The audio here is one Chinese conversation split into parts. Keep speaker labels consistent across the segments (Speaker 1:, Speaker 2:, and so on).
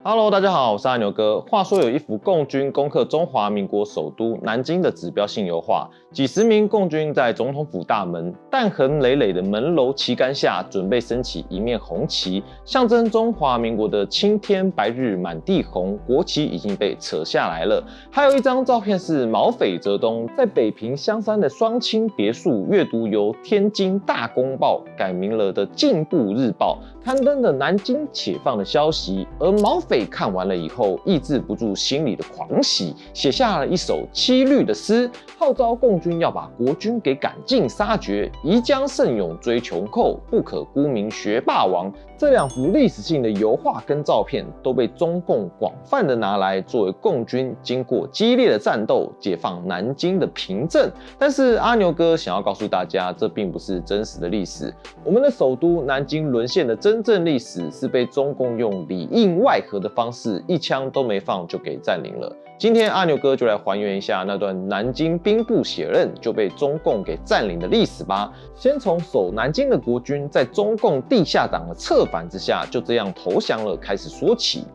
Speaker 1: Hello， 大家好，我是阿牛哥。话说有一幅共军攻克中华民国首都南京的指标性油画，几十名共军在总统府大门弹痕累累的门楼旗杆下，准备升起一面红旗，象征中华民国的青天白日满地红。国旗已经被扯下来了。还有一张照片是毛匪哲东在北平香山的双清别墅阅读由天津大公报改名了的进步日报刊登的南京解放的消息，而毛匪看完了以后，抑制不住心里的狂喜，写下了一首凄律的诗，号召共军要把国军给赶尽杀绝，宜将胜勇追穷寇，不可沽名学霸王。这两幅历史性的油画跟照片都被中共广泛的拿来作为共军经过激烈的战斗解放南京的凭证。但是阿牛哥想要告诉大家，这并不是真实的历史。我们的首都南京沦陷的真正历史是被中共用里应外合的方式，一枪都没放就给占领了。今天阿牛哥就来还原一下那段南京兵不血刃就被中共给占领的历史吧。先从守南京的国军在中共地下党的策反之下就这样投降了开始说起。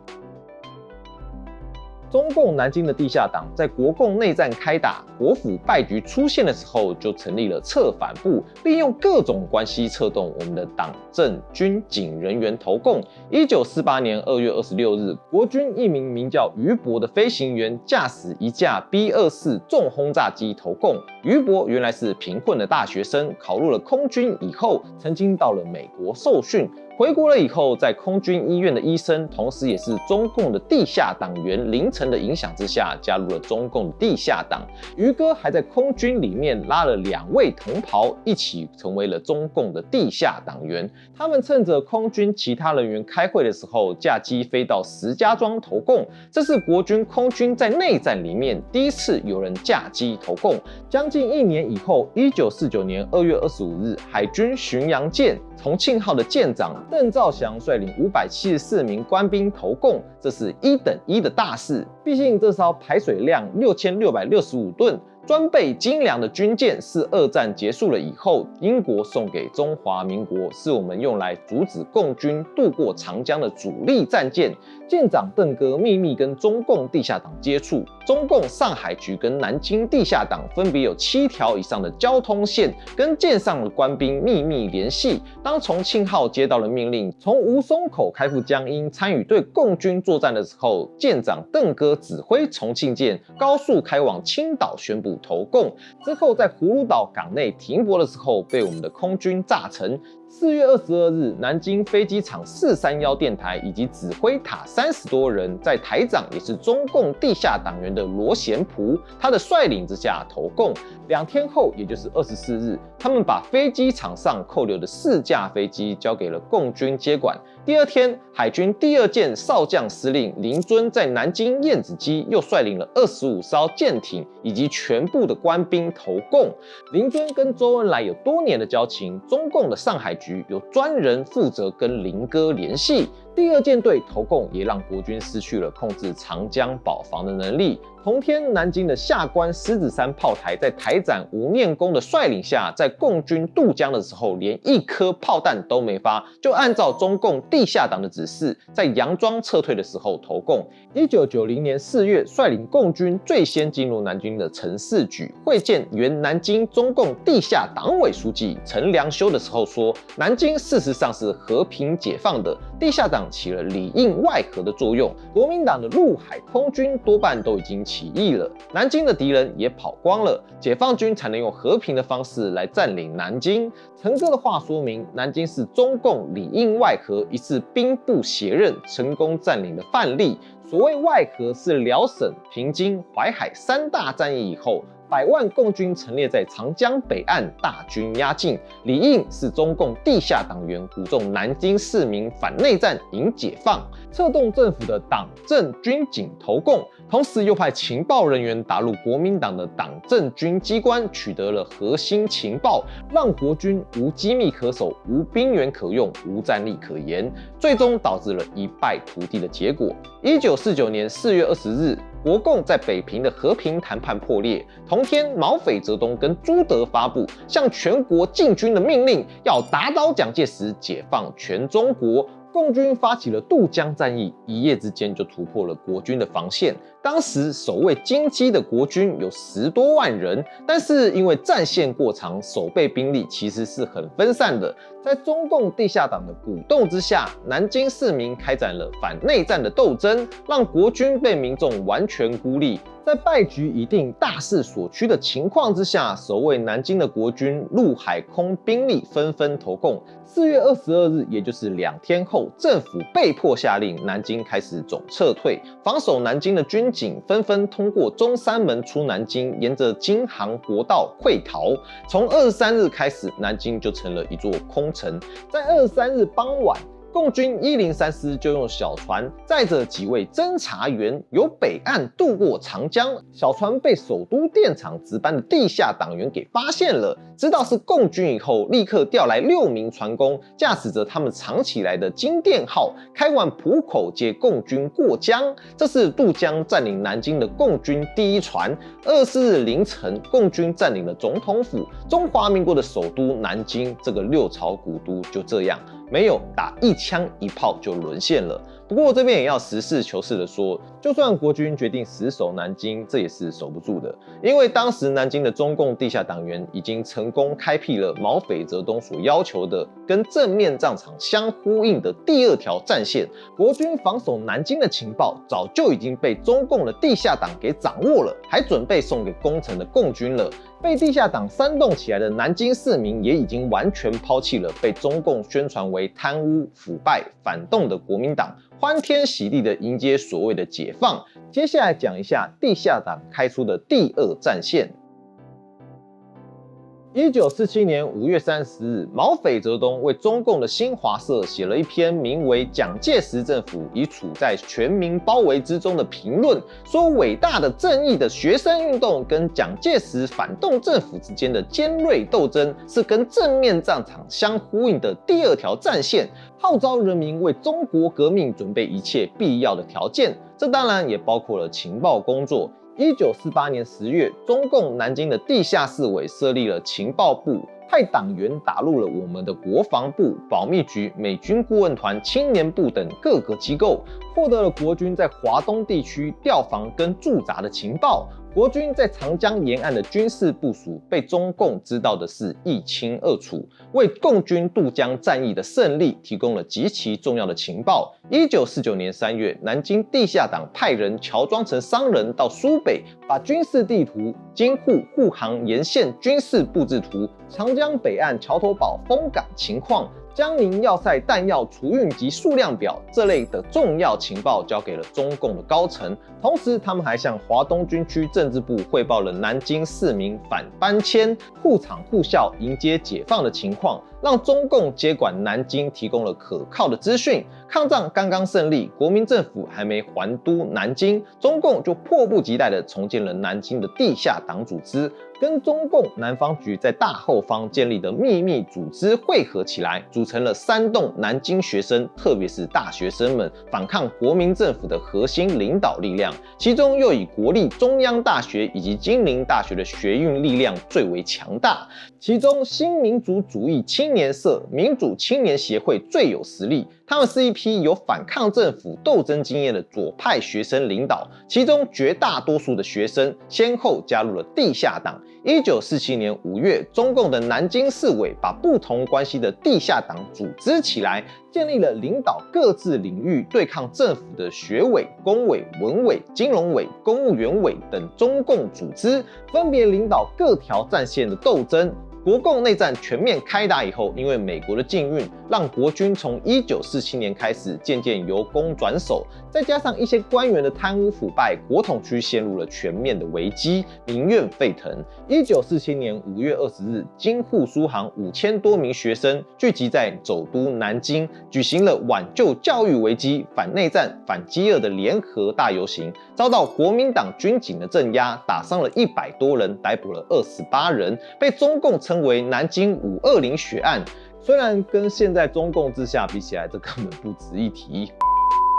Speaker 1: 中共南京的地下党在国共内战开打、国府败局出现的时候，就成立了策反部，利用各种关系策动我们的党政军警人员投共。1948年2月26日，国军一名叫于伯的飞行员驾驶一架 B-24重轰炸机投共。于伯原来是贫困的大学生，考入了空军以后，曾经到了美国受训。回国了以后，在空军医院的医生，同时也是中共的地下党员凌晨的影响之下，加入了中共的地下党。于哥还在空军里面拉了2位同袍，一起成为了中共的地下党员。他们趁着空军其他人员开会的时候，驾机飞到石家庄投共。这是国军空军在内战里面第一次有人驾机投共。将近1年以后，1949年2月25日，海军巡洋舰重庆号的舰长邓肇祥率领574名官兵投共，这是1等1的大事。毕竟这艘排水量6665吨、装备精良的军舰是2战结束了以后，英国送给中华民国，是我们用来阻止共军渡过长江的主力战舰。舰长邓哥秘密跟中共地下党接触，中共上海局跟南京地下党分别有7条以上的交通线，跟舰上的官兵秘密联系。当重庆号接到了命令，从吴淞口开赴江阴参与对共军作战的时候，舰长邓哥指挥重庆舰高速开往青岛，宣布投共。之后在葫芦岛港内停泊的时候，被我们的空军炸沉。4月22日，南京飞机场431电台以及指挥塔30多人，在台长也是中共地下党员的罗贤璞，他的率领之下投共。2天后，也就是24日，他们把飞机场上扣留的4架飞机交给了共军接管。第2天，海军第2舰少将司令林遵在南京燕子矶又率领了25艘舰艇以及全部的官兵投共。林遵跟周恩来有多年的交情，中共的上海局有专人负责跟林哥联系。第2舰队投共也让国军失去了控制长江保防的能力。同天，南京的下关狮子山炮台在台长吴念公的率领下，在共军渡江的时候，连1颗炮弹都没发，就按照中共地下党的指示，在杨庄撤退的时候投共。1990年4月，率领共军最先进入南京的陈士举会见原南京中共地下党委书记陈良修的时候说，南京事实上是和平解放的，地下党起了里应外合的作用，国民党的陆海空军多半都已经起义了，南京的敌人也跑光了，解放军才能用和平的方式来占领南京。陈哥的话说明，南京是中共里应外合，一次兵不血刃成功占领的范例。所谓外合，是辽沈、平津、淮海3大战役以后，100万共军陈列在长江北岸，大军压境。里应是中共地下党员鼓动南京市民反内战、迎解放，策动政府的党政军警投共，同时又派情报人员打入国民党的党政军机关，取得了核心情报，让国军无机密可守、无兵源可用、无战力可言，最终导致了一败涂地的结果。1949年4月20日，国共在北平的和平谈判破裂。同天，毛匪哲东跟朱德发布向全国进军的命令，要打倒蒋介石，解放全中国。共军发起了渡江战役，一夜之间就突破了国军的防线。当时守卫京畿的国军有10多万人，但是因为战线过长，守备兵力其实是很分散的。在中共地下党的鼓动之下，南京市民开展了反内战的斗争，让国军被民众完全孤立。在败局已定、大势所趋的情况之下，守卫南京的国军陆海空兵力纷纷投共。4月22日，也就是2天后，政府被迫下令南京开始总撤退。防守南京的军警纷纷通过中山门出南京，沿着京杭国道溃逃。从23日开始，南京就成了一座空城。在23日傍晚，共军103师就用小船载着几位侦察员由北岸渡过长江，小船被首都电厂值班的地下党员给发现了，知道是共军以后，立刻调来6名船工，驾驶着他们藏起来的金殿号，开往浦口接共军过江。这是渡江占领南京的共军第一船。24日凌晨，共军占领了总统府，中华民国的首都南京，这个六朝古都就这样没有打一枪一炮就沦陷了。不过这边也要实事求是的说，就算国军决定死守南京，这也是守不住的，因为当时南京的中共地下党员已经成功开辟了毛匪泽东所要求的跟正面战场相呼应的第2条战线。国军防守南京的情报早就已经被中共的地下党给掌握了，还准备送给攻城的共军了。被地下党煽动起来的南京市民也已经完全抛弃了被中共宣传为贪污、腐败、反动的国民党，欢天喜地的迎接所谓的解放。接下来讲一下地下党开出的第2战线。1947年5月30日，毛匪泽东为中共的新华社写了一篇名为《蒋介石政府已处在全民包围之中》的评论，说伟大的正义的学生运动跟蒋介石反动政府之间的尖锐斗争，是跟正面战场相呼应的第2条战线，号召人民为中国革命准备一切必要的条件。这当然也包括了情报工作。1948年10月，中共南京的地下市委设立了情报部，派党员打入了我们的国防部、保密局、美军顾问团、青年部等各个机构，获得了国军在华东地区调防跟驻扎的情报。国军在长江沿岸的军事部署被中共知道的是一清二楚，为共军渡江战役的胜利提供了极其重要的情报。1949年3月，南京地下党派人乔装成商人到苏北，把军事地图、京沪沪杭沿线军事布置图、长江北岸桥头堡封港情况、江宁要塞弹药储运及数量表这类的重要情报交给了中共的高层，同时他们还向华东军区政治部汇报了南京市民反搬迁、护厂护校迎接解放的情况，让中共接管南京提供了可靠的资讯。抗战刚刚胜利，国民政府还没还都南京，中共就迫不及待地重建了南京的地下党组织，跟中共南方局在大后方建立的秘密组织汇合起来，组成了煽动南京学生，特别是大学生们反抗国民政府的核心领导力量，其中又以国立中央大学以及金陵大学的学运力量最为强大。其中新民主主义青年社、民主青年协会最有实力，他们是一批有反抗政府斗争经验的左派学生领导，其中绝大多数的学生先后加入了地下党。1947年5月，中共的南京市委把不同关系的地下党组织起来，建立了领导各自领域对抗政府的学委、工委、文委、金融委、公务员委等中共组织，分别领导各条战线的斗争。国共内战全面开打以后，因为美国的禁运，让国军从1947年开始渐渐由攻转守，再加上一些官员的贪污腐败，国统区陷入了全面的危机，民怨沸腾。1947年5月20日，京沪苏杭5000多名学生聚集在首都南京，举行了挽救教育危机、反内战、反饥饿的联合大游行，遭到国民党军警的镇压，打伤了100多人，逮捕了28人，被中共称为南京520血案。虽然跟现在中共之下比起来，这根本不值一提。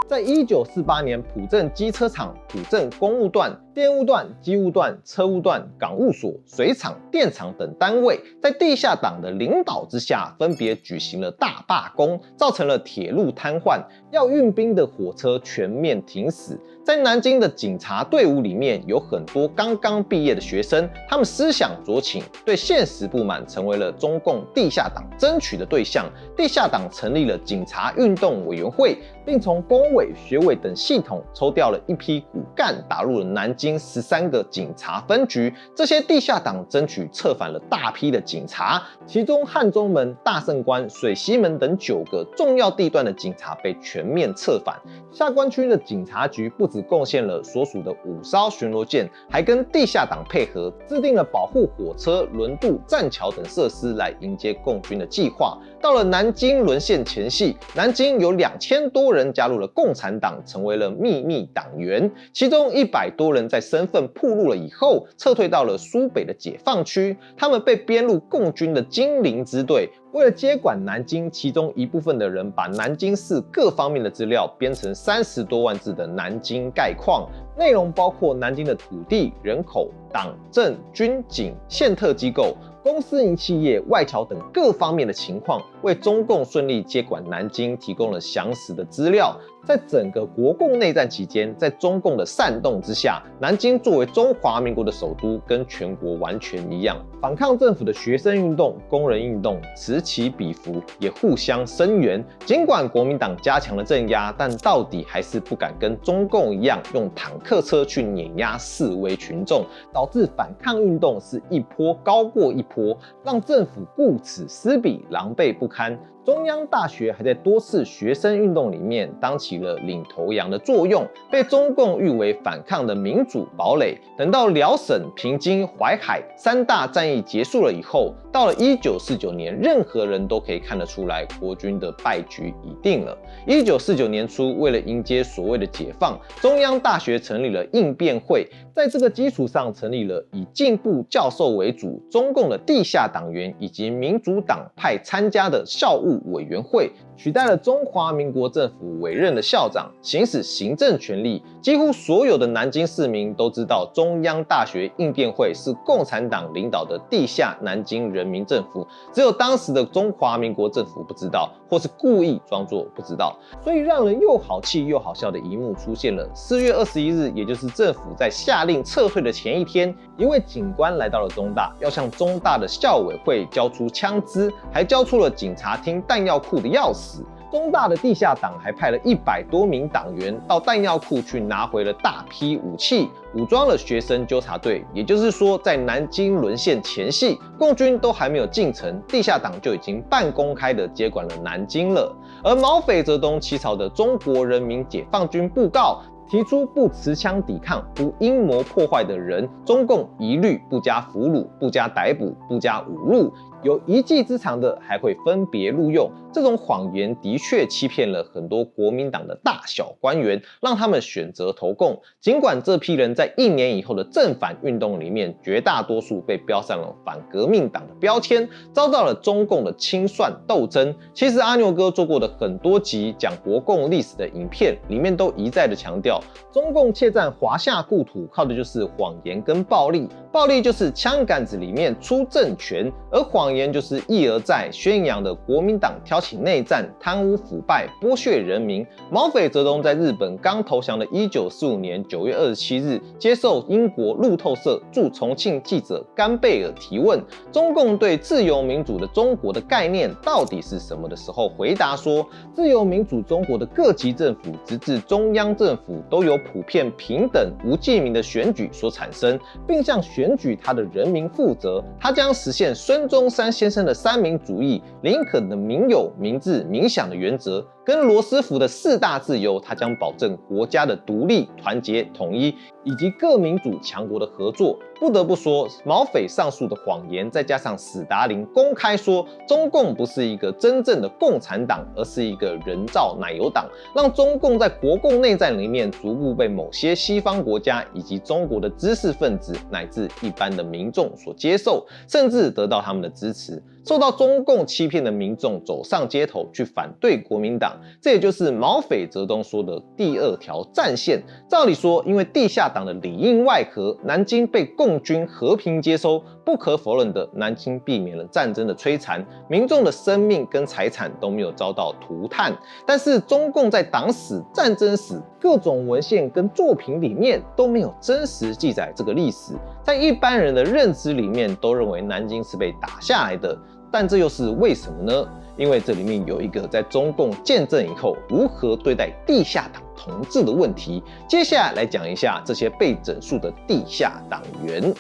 Speaker 1: 在1948年，浦镇机车厂、浦镇公务段电务段、机务段、车务段、港务所、水厂、电厂等单位，在地下党的领导之下，分别举行了大罢工，造成了铁路瘫痪，要运兵的火车全面停驶。在南京的警察队伍里面，有很多刚刚毕业的学生，他们思想左倾，对现实不满，成为了中共地下党争取的对象。地下党成立了警察运动委员会，并从工委、学委等系统抽调了一批骨干，打入了南京13个警察分局。这些地下党争取策反了大批的警察，其中汉中门、大胜关、水西门等9个重要地段的警察被全面策反。下关区的警察局不只贡献了所属的5艘巡逻舰，还跟地下党配合，制定了保护火车、轮渡、栈桥等设施来迎接共军的计划。到了南京沦陷前夕，南京有2000多人加入了共产党，成为了秘密党员，其中100多人在身份暴露了以后，撤退到了苏北的解放区，他们被编入共军的金陵支队。为了接管南京，其中一部分的人把南京市各方面的资料编成30多万字的南京概况，内容包括南京的土地、人口、党政军警、县特机构、公私营企业、外侨等各方面的情况，为中共顺利接管南京提供了详实的资料。在整个国共内战期间，在中共的煽动之下，南京作为中华民国的首都，跟全国完全一样。反抗政府的学生运动、工人运动此起彼伏，也互相声援。尽管国民党加强了镇压，但到底还是不敢跟中共一样用坦克车去碾压示威群众，导致反抗运动是一波高过一波，让政府顾此失彼，狼狈不堪。中央大学还在多次学生运动里面当起了领头羊的作用，被中共誉为反抗的民主堡垒。等到辽沈、平津、淮海3大战役结束了以后，到了1949年，任何人都可以看得出来，国军的败局已定了。1949年初，为了迎接所谓的解放，中央大学成立了应变会，在这个基础上成立了以进步教授为主、中共的地下党员以及民主党派参加的校务委员会，取代了中华民国政府委任的校长，行使行政权力。几乎所有的南京市民都知道，中央大学应变会是共产党领导的地下南京人民政府，只有当时的中华民国政府不知道，或是故意装作不知道。所以让人又好气又好笑的一幕出现了。4月21日，也就是政府在下令撤退的前一天，一位警官来到了中大，要向中大的校委会交出枪支，还交出了警察厅弹药库的钥匙。中大的地下党还派了100多名党员到弹药库去拿回了大批武器，武装了学生纠察队。也就是说，在南京沦陷前夕，共军都还没有进城，地下党就已经半公开的接管了南京了。而毛匪泽东起草的《中国人民解放军布告》，提出不持枪抵抗、不阴谋破坏的人，中共一律不加俘虏、不加逮捕、不加侮辱。有一技之长的还会分别录用。这种谎言的确欺骗了很多国民党的大小官员，让他们选择投共。尽管这批人在1年以后的正反运动里面，绝大多数被标上了反革命党的标签，遭到了中共的清算斗争。其实阿牛哥做过的很多集讲国共历史的影片，里面都一再的强调，中共窃占华夏故土，靠的就是谎言跟暴力。暴力就是枪杆子里面出政权，而谎言就是一而再宣扬的国民党挑起内战、贪污腐败、剥削人民。毛匪泽东在日本刚投降的1945年9月27日，接受英国路透社驻重庆记者甘贝尔提问，中共对自由民主的中国的概念到底是什么的时候，回答说，自由民主中国的各级政府直至中央政府都由普遍平等无记名的选举所产生，并向选举他的人民负责。他将实现孙中山先生的三民主义、林肯的民有、民治、民享的原则，跟罗斯福的4大自由。他将保证国家的独立、团结、统一，以及各民主强国的合作。不得不说，毛匪上述的谎言，再加上史达林公开说中共不是一个真正的共产党，而是一个人造奶油党，让中共在国共内战里面逐步被某些西方国家以及中国的知识分子乃至一般的民众所接受，甚至得到他们的支持。受到中共欺骗的民众走上街头去反对国民党，党，这也就是毛匪泽东说的第二条战线。照理说，因为地下党的里应外合，南京被共军和平接收，不可否认的，南京避免了战争的摧残，民众的生命跟财产都没有遭到涂炭。但是中共在党史、战争史各种文献跟作品里面都没有真实记载这个历史，在一般人的认知里面都认为南京是被打下来的，但这又是为什么呢？因为这里面有一个在中共建政以后如何对待地下党同志的问题。接下来讲一下这些被整肃的地下党员。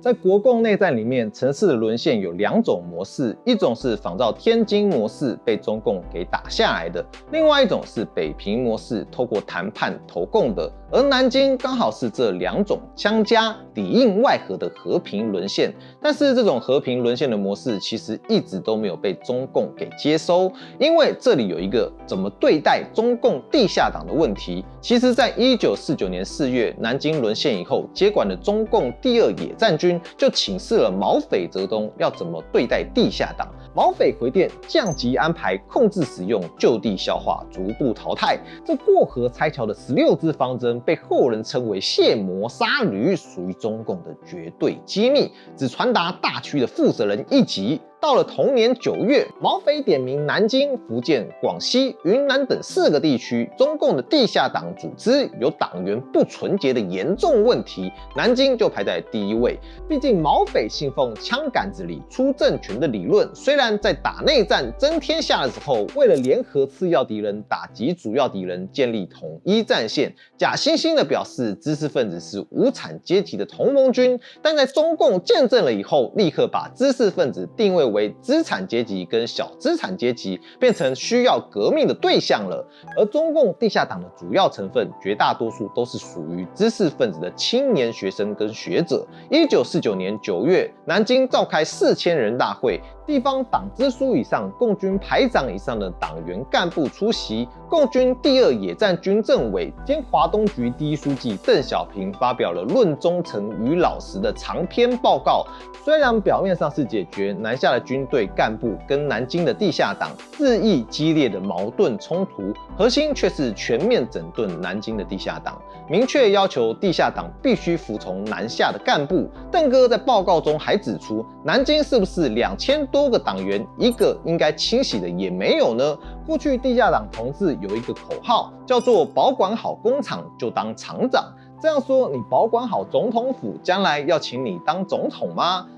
Speaker 1: 在国共内战里面，城市的沦陷有两种模式，一种是仿照天津模式被中共给打下来的，另外一种是北平模式透过谈判投共的。而南京刚好是这两种相加里应外合的和平沦陷，但是这种和平沦陷的模式其实一直都没有被中共给接收，因为这里有一个怎么对待中共地下党的问题。其实在1949年4月南京沦陷以后，接管的中共第二野战军就请示了毛匪泽东要怎么对待地下党。毛匪回电降级安排，控制使用，就地消化，逐步淘汰。这过河拆桥的16支方针被后人称为卸磨杀驴，属于中共的绝对机密，只传达大区的负责人一级。到了同年9月，毛匪点名南京、福建、广西、云南等4个地区，中共的地下党组织有党员不纯洁的严重问题，南京就排在第一位。毕竟毛匪信奉枪杆子里出政权的理论，虽然在打内战争天下的时候，为了联合次要敌人打击主要敌人，建立统一战线，假惺惺的表示知识分子是无产阶级的同盟军，但在中共建政了以后，立刻把知识分子定位为资产阶级跟小资产阶级，变成需要革命的对象了。而中共地下党的主要成分，绝大多数都是属于知识分子的青年学生跟学者。1949年9月，南京召开4000人大会，地方党支书以上、共军排长以上的党员干部出席。共军第二野战军政委兼华东局第一书记邓小平发表了《论忠诚与老实》的长篇报告。虽然表面上是解决南下的军队干部跟南京的地下党日益激烈的矛盾冲突，核心却是全面整顿南京的地下党，明确要求地下党必须服从南下的干部。邓哥在报告中还指出，南京是不是2000多个党员，一个应该清洗的也没有呢？过去地下党同志有一个口号，叫做保管好工厂就当厂长。这样说，你保管好总统府，将来要请你当总统吗？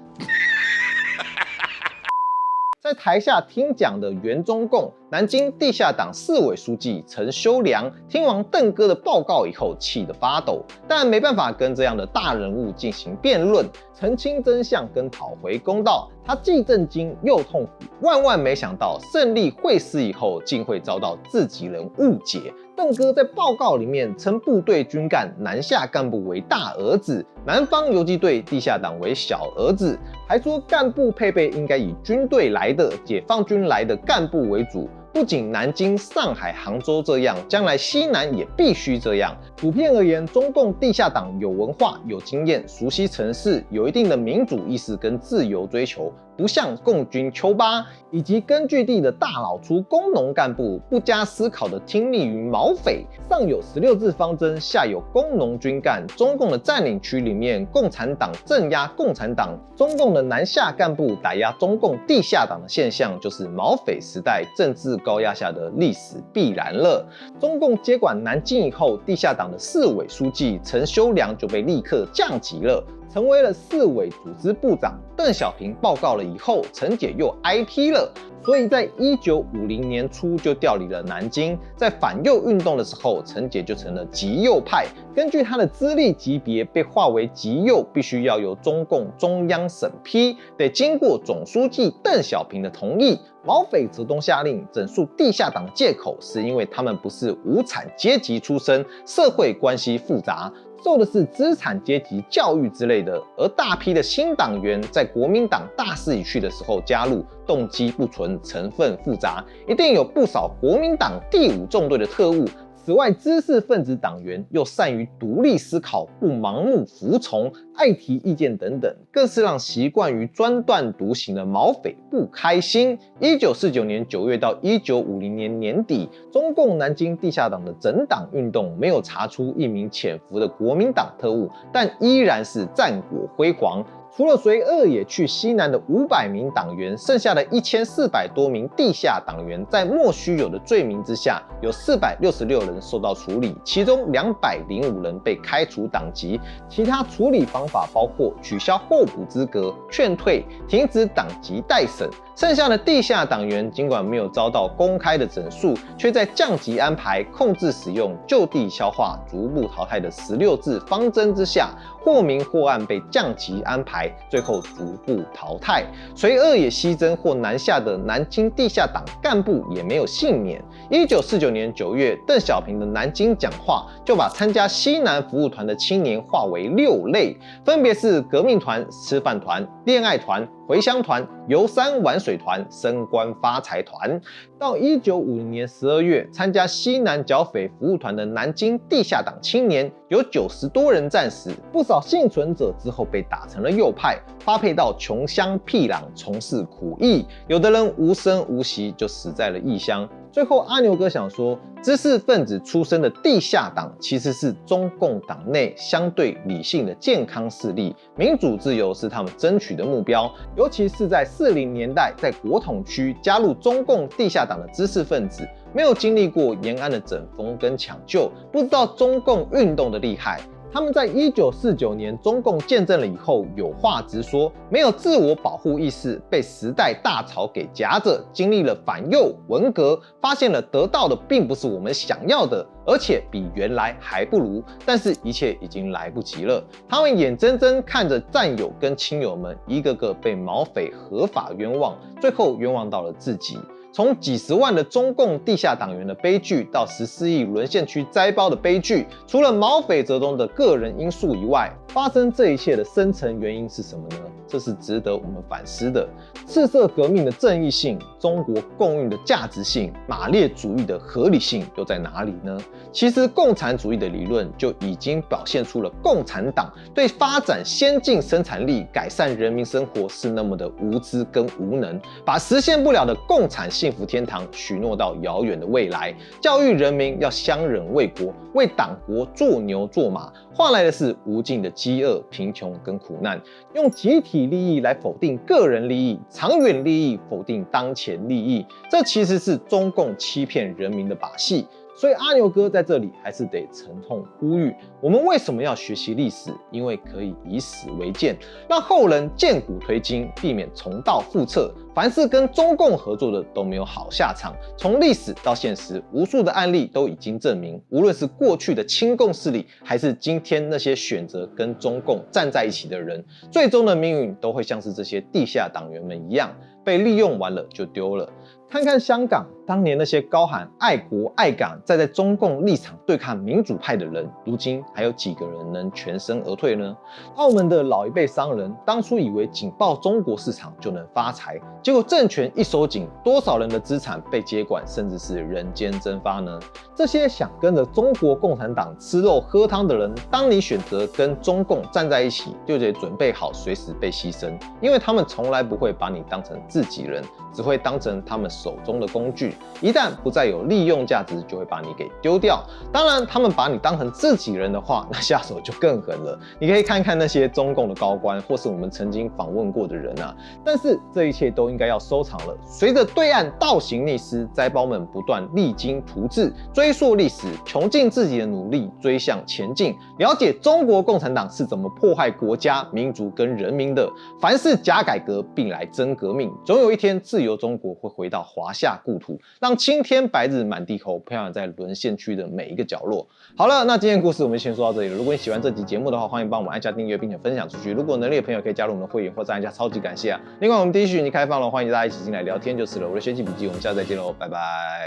Speaker 1: 在台下听讲的原中共南京地下党市委书记陈修良，听完邓哥的报告以后，气得发抖，但没办法跟这样的大人物进行辩论，澄清真相跟讨回公道。他既震惊又痛苦，万万没想到胜利会师以后，竟会遭到自己人误解。邓哥在报告里面称部队军干南下干部为大儿子，南方游击队地下党为小儿子，还说干部配备应该以军队来的、解放军来的干部为主。不仅南京、上海、杭州这样，将来西南也必须这样。普遍而言，中共地下党有文化、有经验、熟悉城市，有一定的民主意识跟自由追求，不像共军丘巴以及根据地的大老粗工农干部，不加思考的听命于毛匪。上有16字方针，下有工农军干。中共的占领区里面，共产党镇压共产党，中共的南下干部打压中共地下党的现象，就是毛匪时代政治高压下的历史必然了。中共接管南京以后，地下党的市委书记陈修良就被立刻降级了，成为了市委组织部长。邓小平报告了以后，陈姐又挨批了，所以在1950年初就调离了南京。在反右运动的时候，陈姐就成了极右派。根据她的资历级别，被划为极右，必须要由中共中央审批，得经过总书记邓小平的同意。毛匪泽东下令整肃地下党的借口，是因为他们不是无产阶级出身，社会关系复杂，受的是资产阶级教育之类的。而大批的新党员在国民党大势已去的时候加入，动机不纯，成分复杂，一定有不少国民党第5纵队的特务。此外，知识分子党员又善于独立思考，不盲目服从，爱提意见等等，更是让习惯于专断独行的毛匪不开心。1949年9月到1950年年底，中共南京地下党的整党运动没有查出一名潜伏的国民党特务，但依然是战果辉煌。除了随二野去西南的500名党员，剩下的1400多名地下党员，在莫须有的罪名之下，有466人受到处理，其中205人被开除党籍。其他处理方法包括取消候补资格、劝退、停止党籍待审。剩下的地下党员尽管没有遭到公开的整肃，却在降级安排、控制使用、就地消化、逐步淘汰的16字方针之下，或明或暗被降级安排，最后逐步淘汰。随二野西征或南下的南京地下党干部也没有幸免。1949年9月，邓小平的南京讲话就把参加西南服务团的青年划为6类，分别是革命团、吃饭团、恋爱团、回乡团、游山玩水团、升官发财团。到1950年12月，参加西南剿匪服务团的南京地下党青年有90多人战死，不少幸存者之后被打成了右派，发配到穷乡僻壤从事苦役，有的人无声无息就死在了异乡。最后，阿牛哥想说，知识分子出身的地下党其实是中共党内相对理性的健康势力，民主自由是他们争取的目标。尤其是在40年代，在国统区加入中共地下党的知识分子，没有经历过延安的整风跟抢救，不知道中共运动的厉害。他们在1949年中共建政了以后，有话直说，没有自我保护意识，被时代大潮给夹着，经历了反右、文革，发现了得到的并不是我们想要的，而且比原来还不如，但是一切已经来不及了。他们眼睁睁看着战友跟亲友们一个个被毛匪合法冤枉，最后冤枉到了自己。从几十万的中共地下党员的悲剧，到14亿沦陷区灾胞的悲剧，除了毛匪折中的个人因素以外，发生这一切的深层原因是什么呢？这是值得我们反思的。赤色革命的正义性、中国共运的价值性、马列主义的合理性又在哪里呢？其实共产主义的理论就已经表现出了共产党对发展先进生产力、改善人民生活是那么的无知跟无能，把实现不了的共产幸福天堂许诺到遥远的未来，教育人民要相忍为国，为党国做牛做马，换来的是无尽的饥饿、贫穷跟苦难。用集体利益来否定个人利益，长远利益否定当前利益，这其实是中共欺骗人民的把戏。所以阿牛哥在这里还是得沉痛呼吁，我们为什么要学习历史？因为可以以史为鉴，让后人鉴古推今，避免重蹈覆辙。凡是跟中共合作的都没有好下场。从历史到现实，无数的案例都已经证明，无论是过去的亲共势力，还是今天那些选择跟中共站在一起的人，最终的命运都会像是这些地下党员们一样，被利用完了就丢了。看看香港，当年那些高喊爱国爱港，在中共立场对抗民主派的人，如今还有几个人能全身而退呢？澳门的老一辈商人当初以为紧抱中国市场就能发财，结果政权一收紧，多少人的资产被接管，甚至是人间蒸发呢？这些想跟着中国共产党吃肉喝汤的人，当你选择跟中共站在一起，就得准备好随时被牺牲，因为他们从来不会把你当成自己人，只会当成他们手中的工具，一旦不再有利用价值，就会把你给丢掉。当然，他们把你当成自己人的话，那下手就更狠了。你可以看看那些中共的高官，或是我们曾经访问过的人啊。但是这一切都应该要收场了。随着对岸倒行逆施，灾胞们不断励精图治，追溯历史，穷尽自己的努力，追向前进，了解中国共产党是怎么迫害国家、民族跟人民的。凡是假改革，必来真革命。总有一天，自由中国会回到华夏故土，让青天白日满地红，飘扬在沦陷区的每一个角落。好了，那今天的故事我们先说到这里了。如果你喜欢这集节目的话，欢迎帮我们按下订阅，并且分享出去。如果有能力的朋友可以加入我们的会员，或者按下超级感谢啊！另外，我们第一讯已经开放了，欢迎大家一起进来聊天就是了。我的学习笔记，我们下次再见喽，拜拜。